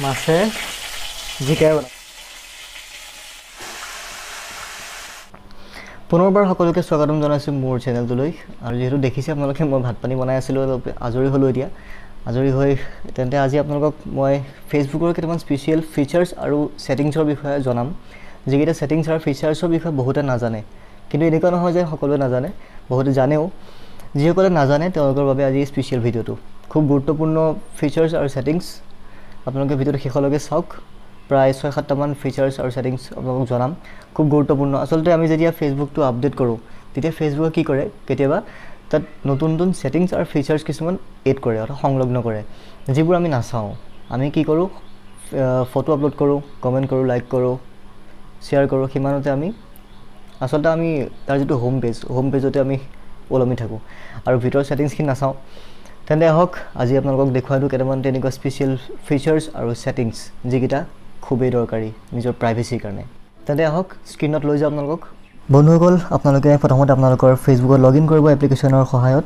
মাছে জিকাই বনাম। পুনৰবাৰ সকলোকে স্বাগতম জনাইছোঁ মোৰ চেনেলটোলৈ। আৰু যিহেতু দেখিছে আপোনালোকে মই ভাত পানী বনাই আছিলোঁ, অলপ আজৰি হ'লোঁ এতিয়া। আজৰি হৈ তেন্তে আজি আপোনালোকক মই ফেচবুকৰ কেইটামান স্পেচিয়েল ফিচাৰ্ছ আৰু ছেটিংছৰ বিষয়ে জনাম, যিকেইটা ছেটিংছ আৰু ফিচাৰ্ছৰ বিষয়ে বহুতে নাজানে। কিন্তু এনেকুৱা নহয় যে সকলোৱে নাজানে, বহুতে জানেও। যিসকলে নাজানে তেওঁলোকৰ বাবে আজি স্পেচিয়েল ভিডিঅ'টো। খুব গুৰুত্বপূৰ্ণ ফিচাৰ্ছ আৰু ছেটিংছ, আপোনালোকে ভিডিঅ'টো শেষলৈকে চাওক। প্ৰায় 6-7টামান ফিচাৰ্ছ আৰু ছেটিংছ আপোনালোকক জনাম, খুব গুৰুত্বপূৰ্ণ। আচলতে আমি যেতিয়া ফেচবুকটো আপডেট কৰোঁ, তেতিয়া ফেচবুকে কি কৰে, কেতিয়াবা তাত নতুন নতুন ছেটিংছ আৰু ফিচাৰ্ছ কিছুমান এড কৰে অৰ্থাৎ সংলগ্ন কৰে, যিবোৰ আমি নাচাওঁ। আমি কি কৰোঁ, ফটো আপলোড কৰোঁ, কমেণ্ট কৰোঁ, লাইক কৰোঁ, শ্বেয়াৰ কৰোঁ, সিমানতে আমি আচলতে আমি তাৰ যিটো হোম পেজতে আমি ওলমি থাকোঁ আৰু ভিতৰৰ ছেটিংছখিনি নাচাওঁ। তেন্তে আহক আজি আপোনালোকক দেখুৱাই দিওঁ কেইটামান তেনেকুৱা স্পেচিয়েল ফিচাৰ্ছ আৰু ছেটিংছ, যিকেইটা খুবেই দৰকাৰী নিজৰ প্ৰাইভেচিৰ কাৰণে। তেন্তে আহক স্ক্ৰীণত লৈ যাওঁ আপোনালোকক। বন্ধুসকল, আপোনালোকে প্ৰথমতে আপোনালোকৰ ফেচবুকত লগ ইন কৰিব এপ্লিকেশ্যনৰ সহায়ত।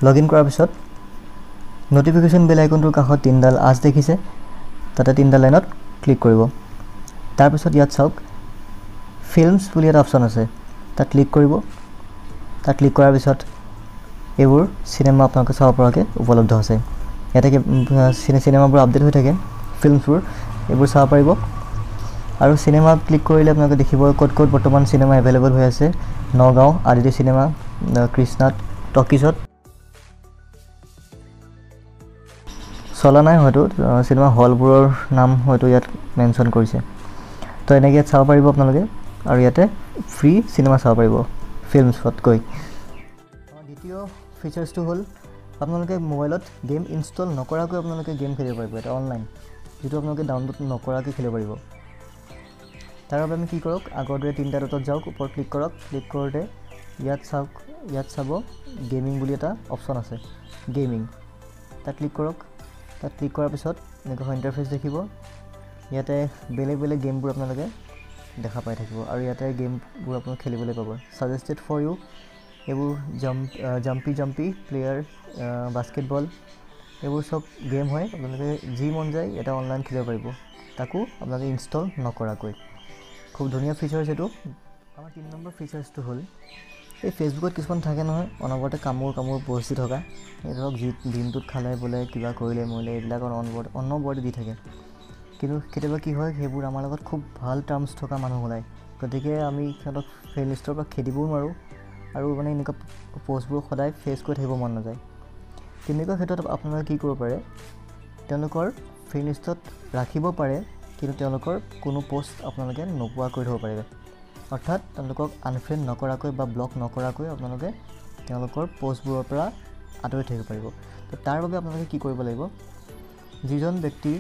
লগ ইন কৰাৰ পিছত ন'টিফিকেশ্যন বেল আইকনটোৰ কাষত 3ডাল আঁচ দেখিছে, তাতে 3ডাল লাইনত ক্লিক কৰিব। তাৰপিছত ইয়াত চাওক ফিল্মছ বুলি এটা অপশ্যন আছে, তাত ক্লিক কৰিব। তাত ক্লিক কৰাৰ পিছত এইবোৰ চিনেমা আপোনালোকে চাব পৰাকৈ উপলব্ধ আছে। ইয়াতে চিনেমাবোৰ আপডেট হৈ থাকে, ফিল্মছবোৰ এইবোৰ চাব পাৰিব। আৰু চিনেমা ক্লিক কৰিলে আপোনালোকে দেখিব ক'ত ক'ত বৰ্তমান চিনেমা এভেইলেবল হৈ আছে। নগাঁও আদিত্য চিনেমা, কৃষ্ণাত, টকিজত চলা নাই হয়তো, চিনেমা হলবোৰৰ নাম হয়তো ইয়াত মেনশ্যন কৰিছে। তো এনেকৈ ইয়াত চাব পাৰিব আপোনালোকে, আৰু ইয়াতে ফ্ৰী চিনেমা চাব পাৰিব ফিল্মছতকৈ। দ্বিতীয় ফিচাৰ্ছটো হ'ল আপোনালোকে মোবাইলত গেম ইনষ্টল নকৰাকৈ আপোনালোকে গেম খেলিব পাৰিব, এটা অনলাইন, যিটো আপোনালোকে ডাউনলোড নকৰাকৈ খেলিব পাৰিব। তাৰ বাবে আমি কি কৰক, আগৰ দৰে 3টা ডটত যাওক, ওপৰত ক্লিক কৰক। ক্লিক কৰোঁতে ইয়াত চাওক, ইয়াত চাব গেমিং বুলি এটা অপশ্যন আছে, গেমিং, তাত ক্লিক কৰক। তাত ক্লিক কৰাৰ পিছত এনেকুৱা ইণ্টাৰফেচ দেখিব। ইয়াতে বেলেগ বেলেগ গেমবোৰ আপোনালোকে দেখা পাই থাকিব, আৰু ইয়াতে গেমবোৰ আপোনালোকে খেলিবলৈ পাব। ছাজেষ্টেড ফৰ ইউ, এইবোৰ জাম্পি প্লেয়াৰ, বাস্কেটবল, এইবোৰ চব গেম হয়। আপোনালোকে যি মন যায় এটা অনলাইন খেলিব পাৰিব, তাকো আপোনালোকে ইনষ্টল নকৰাকৈ। খুব ধুনীয়া ফিচাৰ্ছ এইটো। আমাৰ 3 নম্বৰ ফিচাৰ্ছটো হ'ল এই ফেচবুকত কিছুমান থাকে নহয় অনবৰতে কামোৰ প'ষ্ট দি থকা, এই ধৰক দিনটোত খালে বোলে কিবা কৰিলে মৰিলে এইবিলাক অনবৰতে দি থাকে। কিন্তু কেতিয়াবা কি হয়, সেইবোৰ আমাৰ লগত খুব ভাল টাৰ্মছ থকা মানুহ ওলায়, গতিকে আমি সিহঁতক ফ্ৰেণ্ড লিষ্টৰ পৰা খেদিবও নোৱাৰোঁ, আৰু মানে এনেকুৱা প'ষ্টবোৰ সদায় ফেচ কৰি থাকিব মন নাযায়। তেনেকুৱা ক্ষেত্ৰত আপোনালোকে কি কৰিব পাৰে, তেওঁলোকৰ ফ্ৰেণ্ড লিষ্টত ৰাখিব পাৰে, কিন্তু তেওঁলোকৰ কোনো প'ষ্ট আপোনালোকে নোপোৱা কৰি থ'ব পাৰিব। অৰ্থাৎ তেওঁলোকক আনফ্ৰেণ্ড নকৰাকৈ বা ব্লক নকৰাকৈ আপোনালোকে তেওঁলোকৰ প'ষ্টবোৰৰ পৰা আঁতৰি থাকিব পাৰিব। তো তাৰ বাবে আপোনালোকে কি কৰিব লাগিব, যিজন ব্যক্তিৰ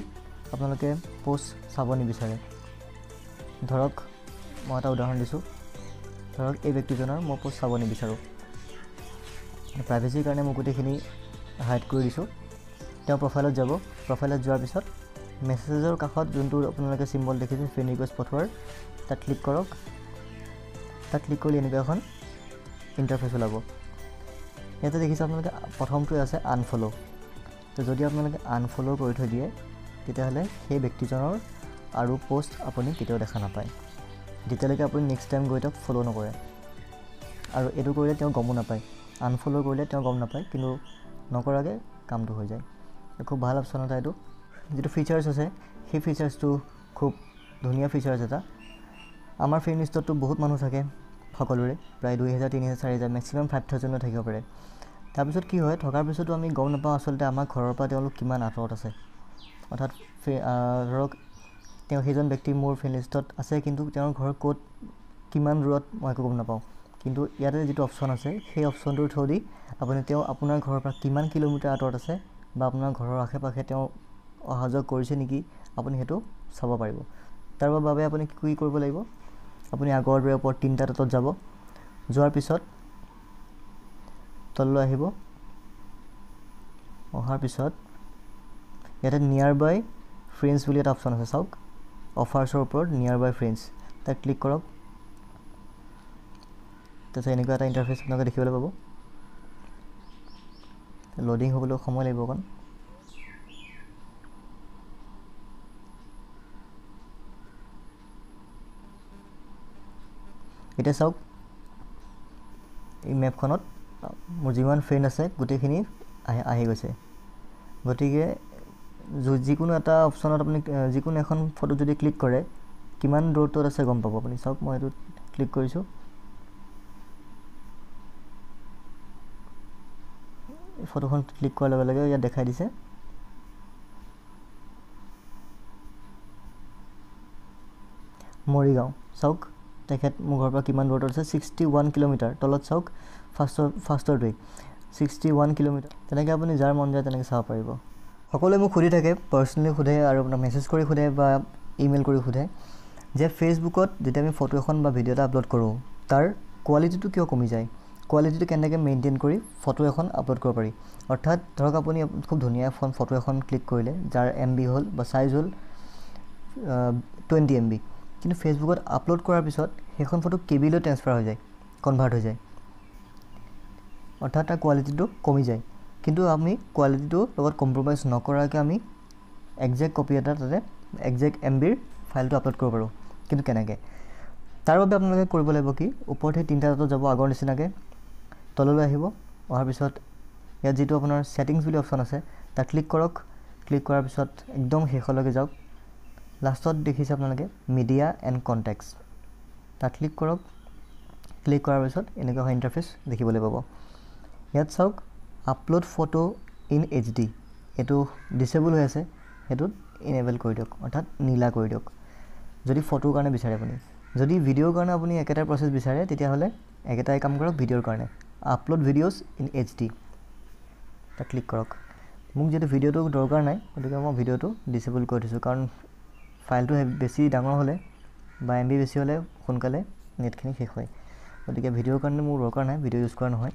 আপোনালোকে প'ষ্ট চাব নিবিচাৰে, ধৰক মই এটা উদাহৰণ দিছোঁ, ধৰক এই ব্যক্তিজনৰ মই প'ষ্ট চাব নিবিচাৰোঁ, প্ৰাইভেচিৰ কাৰণে মই গোটেইখিনি হাইড কৰি দিছোঁ। তেওঁ প্ৰফাইলত যাব, প্ৰফাইলত যোৱাৰ পিছত মেছেজৰ কাষত যোনটো আপোনালোকে চিম্বল দেখিছে ফ্ৰেণ্ড ৰিকুৱেষ্ট পঠোৱাৰ, তাত ক্লিক কৰক। তাত ক্লিক কৰিলে এনেকুৱা এখন ইণ্টাৰফেচ ওলাব। ইয়াতে দেখিছে আপোনালোকে প্ৰথমটোৱে আছে আনফল'। তো যদি আপোনালোকে আনফল' কৰি থৈ দিয়ে, তেতিয়াহ'লে সেই ব্যক্তিজনৰ আৰু প'ষ্ট আপুনি কেতিয়াও দেখা নাপায়, যেতিয়ালৈকে আপুনি নেক্সট টাইম গৈ তেওঁক ফ'ল' নকৰে। আৰু এইটো কৰিলে তেওঁ গমো নাপায়, আনফল' কৰিলে তেওঁ গম নাপায়, কিন্তু নকৰাকৈ কামটো হৈ যায়। খুব ভাল অপশ্যন এটা এইটো। যিটো ফিচাৰ্ছ আছে সেই ফিচাৰ্ছটো খুব ধুনীয়া ফিচাৰ্ছ এটা। আমাৰ ফ্ৰেণ্ড লিষ্টততো বহুত মানুহ থাকে সকলোৰে, প্ৰায় 2000, 3000, 4000, মেক্সিমাম 5000 থাকিব পাৰে। তাৰপিছত কি হয়, থকাৰ পিছতো আমি গম নাপাওঁ আচলতে আমাৰ ঘৰৰ পৰা তেওঁলোক কিমান আঁতৰত আছে। অৰ্থাৎ ধৰক তেওঁ সেইজন ব্যক্তি মোৰ ফ্ৰেণ্ড লিষ্টত আছে, কিন্তু তেওঁৰ ঘৰ ক'ত কিমান দূৰত মই একো গম নাপাওঁ। কিন্তু ইয়াতে যিটো অপশ্যন আছে সেই অপশ্যনটোৰ থ্ৰুদি আপুনি তেওঁ আপোনাৰ ঘৰৰ পৰা কিমান কিলোমিটাৰ আঁতৰত আছে, বা আপোনাৰ ঘৰৰ আশে পাশে তেওঁ অহা যোৱা কৰিছে নেকি, আপুনি সেইটো চাব পাৰিব। তাৰ বাবে আপুনি কি কৰিব লাগিব, আপুনি আগৰ দৰে ওপৰত 3টা ডটত যাব, যোৱাৰ পিছত তললৈ আহিব, অহাৰ পিছত ইয়াতে নিয়াৰ বাই ফ্ৰেণ্ডছ বুলি এটা অপশ্যন আছে, চাওক অফাৰ্ছৰ ওপৰত নিয়াৰ বাই ফ্ৰেণ্ডছ, তাত ক্লিক কৰক। তাৰপিছত এনেকুৱা এটা ইণ্টাৰফেচ আপোনালোকে দেখিবলৈ পাব। লোডিং হ'বলৈ সময় লাগিব অকণ। এতিয়া চাওক এই মেপখনত মোৰ যিমান ফ্ৰেণ্ড আছে গোটেইখিনি আহি গৈছে গতিকে যিকোনো এটা অপশ্যনত আপুনি যিকোনো এখন ফটো যদি ক্লিক কৰে কিমান দূৰত্বত আছে গম পাব আপুনি চাওক মই এইটো ক্লিক কৰিছোঁ ফটোখন ক্লিক কৰাৰ লগে লগে ইয়াত দেখাই দিছে মৰিগাঁও চাওক তেখেত মোৰ ঘৰৰ পৰা কিমান দূৰত আছে 61 কিলোমিটাৰ তলত চাওক ফাৰ্ষ্টৰটোৱেই 61 কিলোমিটাৰ তেনেকৈ আপুনি যাৰ মন যায় তেনেকৈ চাব পাৰিব সকলোৱে মোক সুধি থাকে পাৰ্চনেলি সোধে আৰু আপোনাক মেছেজ কৰি সোধে বা ইমেইল কৰি সোধে যে ফেচবুকত যেতিয়া আমি ফটো এখন বা ভিডিঅ' এটা আপলোড কৰোঁ তাৰ কোৱালিটিটো কিয় কমি যায় কোৱালিটিটো কেনেকৈ মেইনটেইন কৰি ফটো এখন আপলোড কৰিব পাৰি অৰ্থাৎ ধৰক আপুনি খুব ধুনীয়া ফটো এখন ক্লিক কৰিলে যাৰ MB হ'ল বা চাইজ হ'ল 20 MB কিন্তু ফেচবুকত আপলোড কৰাৰ পিছত সেইখন ফটো KB লৈ ট্ৰান্সফাৰ হৈ যায় কনভাৰ্ট হৈ যায় অৰ্থাৎ তাৰ কোৱালিটিটো কমি যায় কিন্তু আমি কোৱালিটিটো লগত কম্প্ৰমাইজ নকৰাকৈ আমি একজেক্ট কপি এটা তাতে একজেক্ট MBৰ ফাইলটো আপলোড কৰিব পাৰোঁ কিন্তু কেনেকৈ তাৰ বাবে আপোনালোকে কৰিব লাগিব কি ওপৰত সেই তিনিটা ডটত যাব আগৰ নিচিনাকৈ তললৈ আহিব অহাৰ পিছত ইয়াত যিটো আপোনাৰ ছেটিংছ বুলি অপশ্যন আছে তাত ক্লিক কৰক ক্লিক কৰাৰ পিছত একদম শেষলৈকে যাওক লাষ্টত দেখিছে আপোনালোকে মিডিয়া এণ্ড কণ্টেক্টছ তাত ক্লিক কৰক ক্লিক কৰাৰ পিছত এনেকুৱা হয় ইণ্টাৰফেচ দেখিবলৈ পাব ইয়াত চাওক আপলোড ফটো ইন HD এইটো ডিসেবল হৈ আছে সেইটোত ইনেবল কৰি দিয়ক অৰ্থাৎ নীলা কৰি দিয়ক যদি ফটোৰ কাৰণে বিচাৰে আপুনি যদি ভিডিঅ'ৰ কাৰণে আপুনি একেটা প্ৰচেছ বিচাৰে তেতিয়াহ'লে একেটাই কাম কৰক ভিডিঅ'ৰ কাৰণে আপলোড ভিডিঅ'ছ ইন HD তাত ক্লিক কৰক মোক যেটো ভিডিঅ'টো দৰকাৰ নাই গতিকে মই ভিডিঅ'টো ডিসেবল কৰি দিছোঁ কাৰণ ফাইলটো বেছি ডাঙৰ হ'লে বা MB বেছি হ'লে সোনকালে নেটখিনি শেষ হয় গতিকে ভিডিঅ'ৰ কাৰণে মোৰ দৰকাৰ নাই ভিডিঅ' ইউজ কৰা নহয়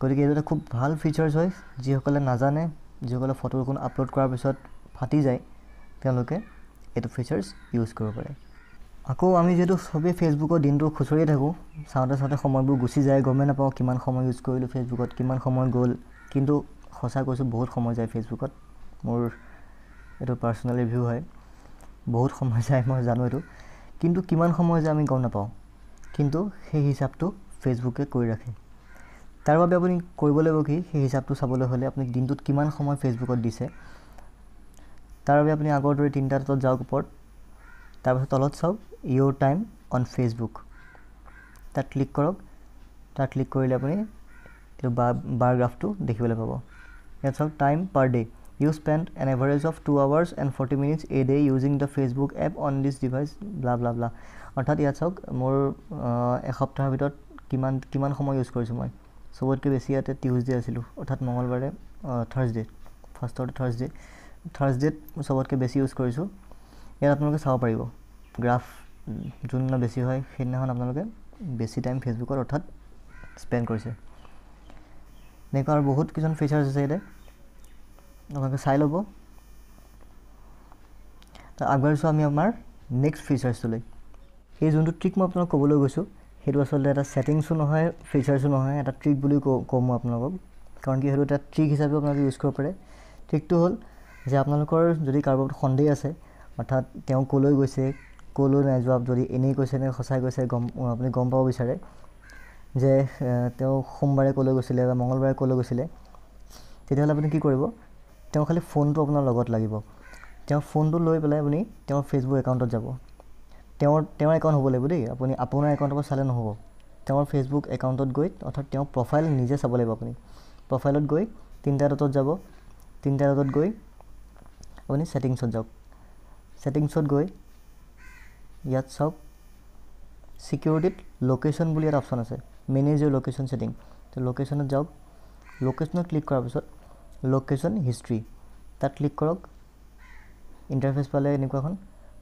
গতিকে এইটো খুব ভাল ফিচাৰ্ছ হয় যিসকলে নাজানে যিসকলে ফটো এখন আপলোড কৰাৰ পিছত ফাটি যায় তেওঁলোকে এইটো ফিচাৰ্ছ ইউজ কৰিব পাৰে আকৌ আমি যেটো সবে ফেচবুকত দিনটো খুচৰিয়ে থাকোঁ চাওঁতে সময়বোৰ গুচি যায় গমে নাপাওঁ কিমান সময় ইউজ কৰিলোঁ ফেচবুকত কিমান সময় গ'ল কিন্তু সঁচা কৈছোঁ বহুত সময় যায় ফেচবুকত মোৰ এইটো পাৰ্চনেল ৰিভিউ হয় বহুত সময় যায় মই জানো এইটো কিন্তু কিমান সময় যায় আমি গম নাপাওঁ কিন্তু সেই হিচাপটো ফেচবুকে কৰি ৰাখে তাৰ বাবে আপুনি কৰিব লাগিব কি সেই হিচাপটো চাবলৈ হ'লে আপুনি দিনটোত কিমান সময় ফেচবুকত দিছে তাৰ বাবে আপুনি আগৰ দৰে তিনিটা ডটত যাওক ওপৰত তাৰপিছত তলত চাওক ইউৰ টাইম অন ফেচবুক তাত ক্লিক কৰক তাত ক্লিক কৰিলে আপুনি এইটো বাৰ গ্ৰাফটো দেখিবলৈ পাব ইয়াত চাওক time per day you spend an average of 2 hours and 40 minutes a day using the Facebook app on this device blah blah blah অৰ্থাৎ ইয়াত চাওক মোৰ এসপ্তাহৰ ভিতৰত কিমান সময় ইউজ কৰিছোঁ মই সবতকৈ বেছি ইয়াতে টিউজডে আছিলোঁ অৰ্থাৎ মঙ্গলবাৰে থাৰ্সডে ফাৰ্ষ্টৰ থাৰ্সডেত সবতকৈ বেছি ইউজ কৰিছোঁ ইয়াত আপোনালোকে চাব পাৰিব গ্ৰাফ যোনদিনা বেছি হয় সেইদিনাখন আপোনালোকে বেছি টাইম ফেচবুকত অৰ্থাৎ স্পেণ্ড কৰিছে এনেকুৱা আৰু বহুত কিছুমান ফিচাৰ্ছ আছে ইয়াতে আপোনালোকে চাই ল'ব আগবাঢ়িছোঁ আমি আমাৰ নেক্সট ফিচাৰ্ছটোলৈ এই যোনটো ট্ৰিক মই আপোনালোকক ক'বলৈ গৈছোঁ সেইটো আচলতে এটা ছেটিংছো নহয় ফিচাৰ্ছো নহয় এটা ট্ৰিক বুলি কওঁ মই আপোনালোকক কাৰণ কি সেইটো এটা ট্ৰিক হিচাপে আপোনালোকে ইউজ কৰিব পাৰে ট্ৰিকটো হ'ল যে আপোনালোকৰ যদি কাৰোবাৰ সন্দেহ আছে অৰ্থাৎ তেওঁ ক'লৈ গৈছে ক'লৈ নাই যোৱা যদি এনেই কৈছে নে সঁচাই কৈছে আপুনি গম পাব বিচাৰে যে তেওঁ সোমবাৰে ক'লৈ গৈছিলে বা মঙ্গলবাৰে ক'লৈ গৈছিলে তেতিয়াহ'লে আপুনি কি কৰিব তেওঁ খালি ফোনটো আপোনাৰ লগত লাগিব তেওঁ ফোনটো লৈ পেলাই আপুনি তেওঁৰ ফেচবুক একাউণ্টত যাব তেওঁৰ একাউণ্ট হ'ব লাগিব দেই আপুনি আপোনাৰ একাউণ্টৰ পৰা চালে নহ'ব তেওঁৰ ফেচবুক একাউণ্টত গৈ অৰ্থাৎ তেওঁৰ প্ৰফাইল নিজে চাব লাগিব আপুনি প্ৰফাইলত গৈ তিনিটা ডটত যাব তিনিটা ডটত গৈ আপুনি ছেটিংছত যাওক ছেটিংছত গৈ ইয়াত চাওক সিকিউৰিটিত লোকেশ্যন বুলি এটা অপশ্যন আছে মেনেজ ইউৰ লোকেশ্যন ছেটিং তো লোকেশ্যনত যাওক লোকেশ্যনত ক্লিক কৰাৰ পিছত লোকেশ্যন হিষ্ট্ৰী তাত ক্লিক কৰক ইণ্টাৰফেচ পালে এনেকুৱাখন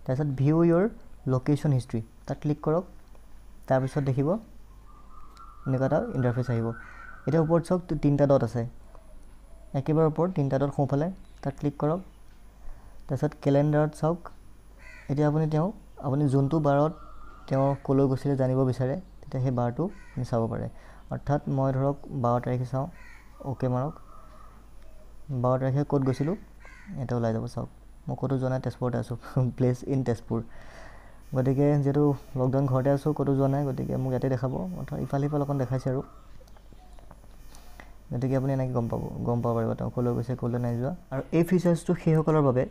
তাৰপিছত ভিউ ইউৰ লোকেশ্যন হিষ্ট্ৰী তাত ক্লিক কৰক তাৰপিছত দেখিব এনেকুৱা এটা ইণ্টাৰফেচ আহিব এতিয়া ওপৰত চাওক তিনিটা ডট আছে একেবাৰে ওপৰত তিনিটা ডট সোঁফালে তাত ক্লিক কৰক তাৰপিছত কেলেণ্ডাৰত চাওক এতিয়া আপুনি যোনটো বাৰত তেওঁ ক'লৈ গৈছিলে জানিব বিচাৰে তেতিয়া সেই বাৰটো আপুনি চাব পাৰে অৰ্থাৎ মই ধৰক 12 তাৰিখে চাওঁ অ'কে মাৰক 12 তাৰিখে ক'ত গৈছিলোঁ এটা ওলাই যাব চাওক মই ক'তো যোৱা নাই তেজপুৰতে আছোঁ প্লেচ ইন তেজপুৰ গতিকে যেহেতু লকডাউন ঘৰতে আছোঁ, ক'তো যোৱা নাই, গতিকে মোক ইয়াতে দেখাব, অৰ্থাৎ ইফালে সিফালে অকণ দেখাইছে আৰু। গতিকে আপুনি এনেকৈ গম পাব পাৰিব তেওঁ ক'লৈ গৈছে, ক'লৈ নাই যোৱা। আৰু এই ফিচাৰ্ছটো সেইসকলৰ বাবে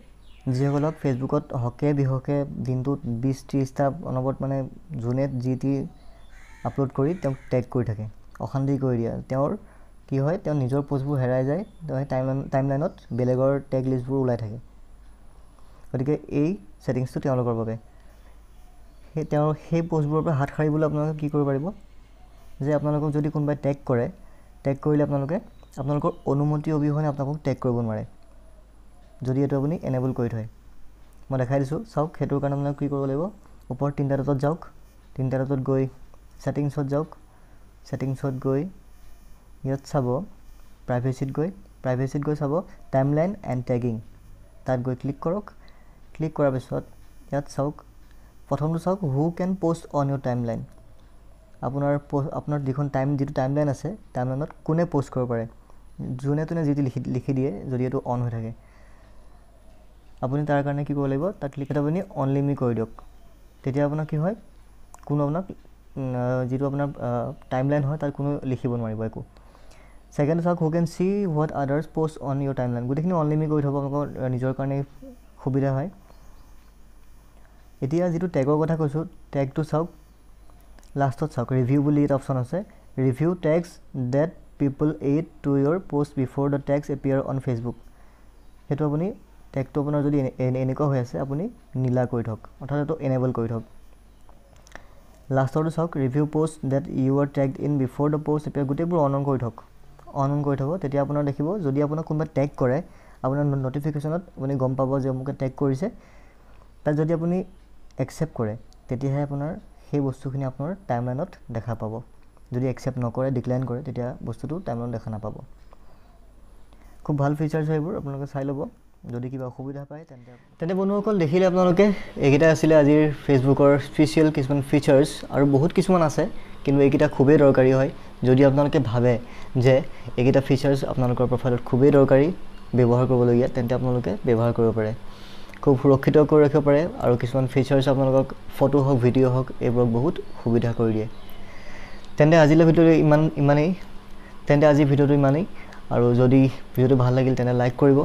যিসকলক ফেচবুকত হকে বিহকে দিনটোত 20-30টা অনবৰত মানে যোনে যি টি আপলোড কৰি তেওঁক টেগ কৰি থাকে, অশান্তি কৰি দিয়ে। তেওঁৰ কি হয়, তেওঁ নিজৰ পোষ্টবোৰ হেৰাই যায়, তেওঁ সেই টাইমলাইনত বেলেগৰ টেগ লিষ্টবোৰ ওলাই থাকে। গতিকে এই ছেটিংছটো তেওঁলোকৰ বাবে। তেওঁৰ সেই পোষ্টবোৰৰ পৰা হাত সাৰিবলৈ আপোনালোকে কি কৰিব পাৰিব, যে আপোনালোকক যদি কোনোবাই টেগ কৰে, টেগ কৰিলে আপোনালোকৰ অনুমতি অবিহনে আপোনালোকক টেগ কৰিব নোৱাৰে, যদি এইটো আপুনি এনেবল কৰি থয়। মই দেখাই দিছোঁ, চাওক। সেইটোৰ কাৰণে আপোনালোকে কি কৰিব লাগিব, ওপৰত 3টা ডটত যাওক, 3টা ডটত গৈ ছেটিংছত যাওক, ছেটিংছত গৈ ইয়াত চাব প্ৰাইভেচিত গৈ চাব টাইমলাইন এণ্ড টেগিং, তাত গৈ ক্লিক কৰক। ক্লিক কৰাৰ পিছত ইয়াত চাওক, প্ৰথমটো চাওক who can post on your timeline. আপোনাৰ যিটো টাইমলাইন আছে, টাইমলাইনত কোনে পোষ্ট কৰিব পাৰে, যোনে তোনে যিটো লিখি দিয়ে, যদি এইটো অন হৈ থাকে। আপুনি তাৰ কাৰণে কি কৰিব লাগিব, তাত ক্লিক কৰি আপুনি অনলি মি কৰি দিয়ক। তেতিয়া আপোনাৰ কি হয়, কোনো আপোনাক যিটো আপোনাৰ টাইমলাইন হয় তাত কোনো লিখিব নোৱাৰিব একো। ছেকেণ্ড চাওক who can see what others post on your timeline. গোটেইখিনি অনলি মি কৰি থ'ব, আপোনালোকৰ নিজৰ কাৰণে সুবিধা হয়। এতিয়া যিটো টেগৰ কথা কৈছোঁ, টেগটো চাওক, লাষ্টত চাওক ৰিভিউ বুলি এটা অপশ্যন আছে, review tags that people add to your post before the tags appear on Facebook. সেইটো আপুনি টেগটো আপোনাৰ যদি এনেকুৱা হৈ আছে, আপুনি নীলা কৰি থওক, অৰ্থাৎ এইটো এনেবল কৰি থওক। লাষ্টৰটো চাওক review post that you are tagged in before the post appear, গোটেইবোৰ অন কৰি থওক, কৰি থ'ব। তেতিয়া আপোনাৰ দেখিব, যদি আপোনাক কোনোবাই টেগ কৰে, আপোনাৰ ন'টিফিকেশ্যনত আপুনি গম পাব যে মোকে টেগ কৰিছে। তাত যদি আপুনি একচেপ্ট কৰে, তেতিয়াহে আপোনাৰ সেই বস্তুখিনি আপোনাৰ টাইমলাইনত দেখা পাব। যদি একচেপ্ট নকৰে, ডিক্লাইন কৰে, তেতিয়া বস্তুটো টাইমলাইনত দেখা নাপাব। খুব ভাল ফিচাৰ্ছ হয় এইবোৰ, আপোনালোকে চাই ল'ব। যদি কিবা অসুবিধা পায় তেন্তে বন্ধুসকল, দেখিলে আপোনালোকে এইকেইটা আছিলে আজিৰ ফেচবুকৰ স্পেচিয়েল কিছুমান ফিচাৰ্ছ, আৰু বহুত কিছুমান আছে, কিন্তু এইকেইটা খুবেই দৰকাৰী হয়। যদি আপোনালোকে ভাবে যে এইকেইটা ফিচাৰ্ছ আপোনালোকৰ প্ৰফাইলত খুবেই দৰকাৰী, ব্যৱহাৰ কৰিবলগীয়া, তেন্তে আপোনালোকে ব্যৱহাৰ কৰিব পাৰে, খুব সুৰক্ষিত কৰি ৰাখিব পাৰে। আৰু কিছুমান ফিচাৰ্ছ আপোনালোকক ফটো হওক, ভিডিঅ' হওক, এইবোৰক বহুত সুবিধা কৰি দিয়ে। তেন্তে আজিৰ ভিডিঅ'টো ইমানেই। আৰু যদি ভিডিঅ'টো ভাল লাগিল তেন্তে লাইক কৰিব।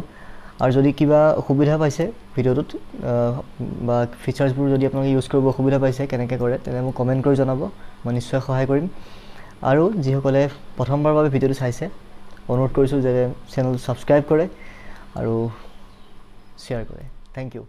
আৰু যদি কিবা অসুবিধা পাইছে ভিডিঅ'টোত বা ফিচাৰ্ছবোৰ যদি আপোনালোকে ইউজ কৰিব অসুবিধা পাইছে, কেনেকৈ কৰে, তেন্তে মোক কমেণ্ট কৰি জনাব, মই নিশ্চয় সহায় কৰিম। আৰু যিসকলে প্ৰথমবাৰৰ বাবে ভিডিঅ'টো চাইছে, অনুৰোধ কৰিছোঁ যে চেনেলটো ছাবস্ক্ৰাইব কৰে আৰু শ্বেয়াৰ কৰে। Thank U.